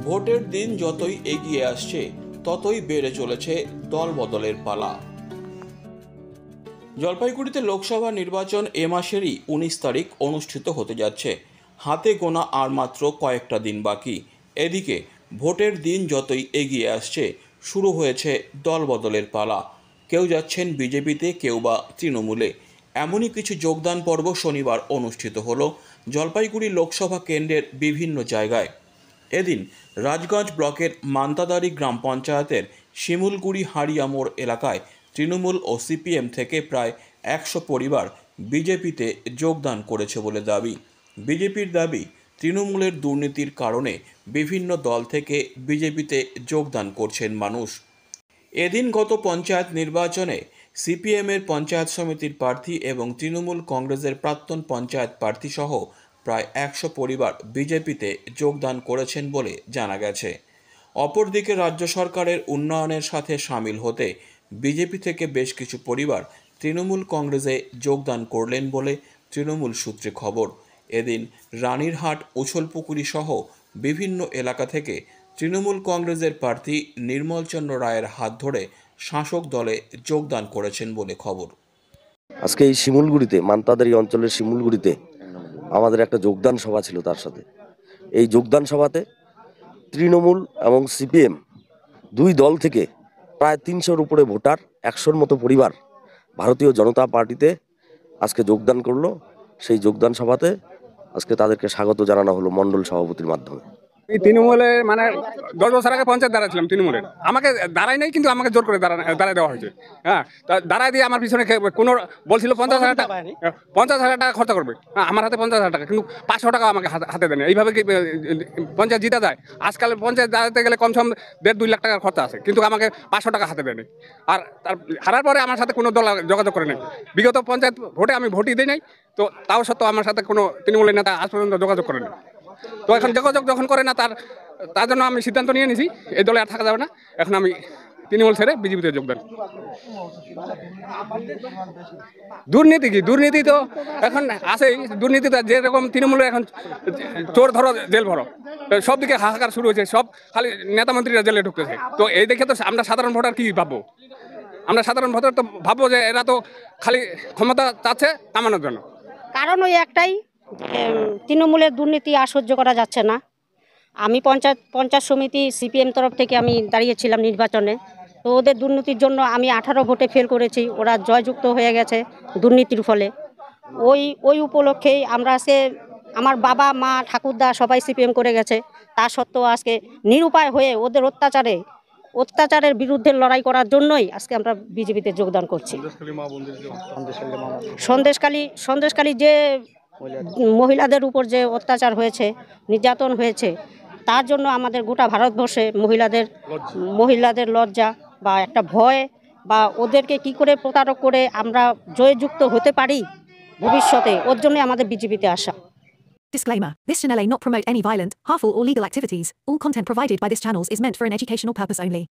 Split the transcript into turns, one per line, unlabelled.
ভোটের দিন যতই এগিয়ে আসছে ততই বেড়ে চলেছে দলবদলের পালা। জলপাইগুড়িতে লোকসভা নির্বাচন এ মাসেরই 19 তারিখ অনুষ্ঠিত হতে যাচ্ছে। হাতে গোনা আর মাত্র কয়েকটা দিন বাকি। এদিকে ভোটের দিন যতই এগিয়ে আসছে শুরু হয়েছে দলবদলের পালা। কেউ যাচ্ছেন বিজেপিতে, কেউ বা তৃণমূলে। এমনই কিছু যোগদান পর্ব শনিবার অনুষ্ঠিত হলো জলপাইগুড়ি লোকসভা কেন্দ্রের বিভিন্ন জায়গায়। এদিন রাজগঞ্জ ব্লকের মান্তাদারি গ্রাম পঞ্চায়েতের শিমুলগুড়ি হাড়িয়া মোড় এলাকায় তৃণমূল ও সিপিএম থেকে প্রায় 100 পরিবার বিজেপিতে যোগদান করেছে বলে দাবি। বিজেপির দাবি, তৃণমূলের দুর্নীতির কারণে বিভিন্ন দল থেকে বিজেপিতে যোগদান করছেন মানুষ। এদিন গত পঞ্চায়েত নির্বাচনে সিপিএমের পঞ্চায়েত সমিতির প্রার্থী এবং তৃণমূল কংগ্রেসের প্রাক্তন পঞ্চায়েত প্রার্থী সহ প্রায় 100 পরিবার বিজেপিতে যোগদান করেছেন বলে জানা গেছে। অপরদিকে রাজ্য সরকারের উন্নয়নের সাথে সামিল হতে বিজেপি থেকে বেশ কিছু পরিবার তৃণমূল কংগ্রেসে যোগদান করলেন বলে তৃণমূল সূত্রে খবর। এদিন রানীরহাট, উছলপুকুরি সহ বিভিন্ন এলাকা থেকে তৃণমূল কংগ্রেসের প্রার্থী নির্মলচন্দ্র রায়ের হাত ধরে শাসক দলে যোগদান করেছেন বলে খবর।
আজকে এই শিমুলগুড়িতে, মান্তাদারি অঞ্চলের শিমুলগুড়িতে আমাদের একটা যোগদান সভা ছিল। তার সাথে এই যোগদান সভাতে তৃণমূল এবং সিপিএম দুই দল থেকে প্রায় 300-র উপরে ভোটার, 100-র মতো পরিবার ভারতীয় জনতা পার্টিতে আজকে যোগদান করলো। সেই যোগদান সভাতে আজকে তাদেরকে স্বাগত জানানো হলো মণ্ডল সভাপতির মাধ্যমে।
এই তৃণমূলে মানে 10 বছর আগে পঞ্চায়েত দাঁড়াচ্ছিলাম তৃণমূলের, আমাকে দাঁড়াই নাই, কিন্তু আমাকে জোর করে দাঁড়ায় দেওয়া হয়েছে। হ্যাঁ, দাঁড়ায় দিয়ে আমার পিছনে কোনো বলছিল 50,000 টাকা, 50,000 টাকা খরচা করবে। হ্যাঁ, আমার হাতে 50,000 টাকা, কিন্তু 500 টাকা আমাকে হাতে দেন। এইভাবে কি পঞ্চায়েত জিতা যায়? আজকাল পঞ্চায়েত দাঁড়াতে গেলে কমসে কম 1.5-2 লাখ টাকার খরচা আছে, কিন্তু আমাকে 500 টাকা হাতে দেয়নি। আর তার হারার পরে আমার সাথে কোনো দল যোগাযোগ করে নেই। বিগত পঞ্চায়েত ভোটে আমি ভোটই দিই নাই, তো তাও সত্ত্বেও আমার সাথে কোনো তৃণমূলের নেতা আজ পর্যন্ত যোগাযোগ করে নেই। তো এখন যোগাযোগ যখন করে না, তার জন্য আমি সিদ্ধান্ত নিয়ে নিয়েছি এই দলে আর থাকা যাবে না। এখন আমি তৃণমূল ছেড়ে বিজেপিতে যোগদান। দুর্নীতি কি? দুর্নীতি তো এখন আছেই। দুর্নীতিটা যেরকম তৃণমূলে এখন চোর ধরো জেল ভরো, সব দিকে হাহাকার শুরু হয়েছে, সব খালি নেতা মন্ত্রীরা জেলে ঢুকতেছে। তো এই দেখে তো আমরা সাধারণ ভোটার কি ভাববো? আমরা সাধারণ ভোটার তো ভাববো যে এরা তো খালি ক্ষমতা চাচ্ছে কামানোর জন্য।
কারণ ওই একটাই, তৃণমূলের দুর্নীতি আর সহ্য করা যাচ্ছে না। আমি পঞ্চায়েত সমিতি সিপিএম তরফ থেকে আমি দাঁড়িয়েছিলাম নির্বাচনে, তো ওদের দুর্নীতির জন্য আমি 18 ভোটে ফেল করেছি। ওরা জয়যুক্ত হয়ে গেছে দুর্নীতির ফলে। ওই উপলক্ষেই আমরা আজকে, আমার বাবা মা ঠাকুরদা সবাই সিপিএম করে গেছে, তা সত্ত্বেও আজকে নিরুপায় হয়ে ওদের অত্যাচারের বিরুদ্ধে লড়াই করার জন্যই আজকে আমরা বিজেপিতে যোগদান করছি। সন্দেশখালী যে মহিলাদের উপর যে অত্যাচার হয়েছে, নির্যাতন হয়েছে, তার জন্য আমাদের গোটা ভারতবর্ষে মহিলাদের লজ্জা বা একটা ভয়, বা ওদেরকে কি করে প্রতারক করে আমরা জয়যুক্ত হতে পারি ভবিষ্যতে, ওর জন্য আমাদের বিজেপিতে আসা।
Disclaimer. This channel may not promote any violent, harmful or legal activities. All content provided by this channel is meant for an educational purpose only.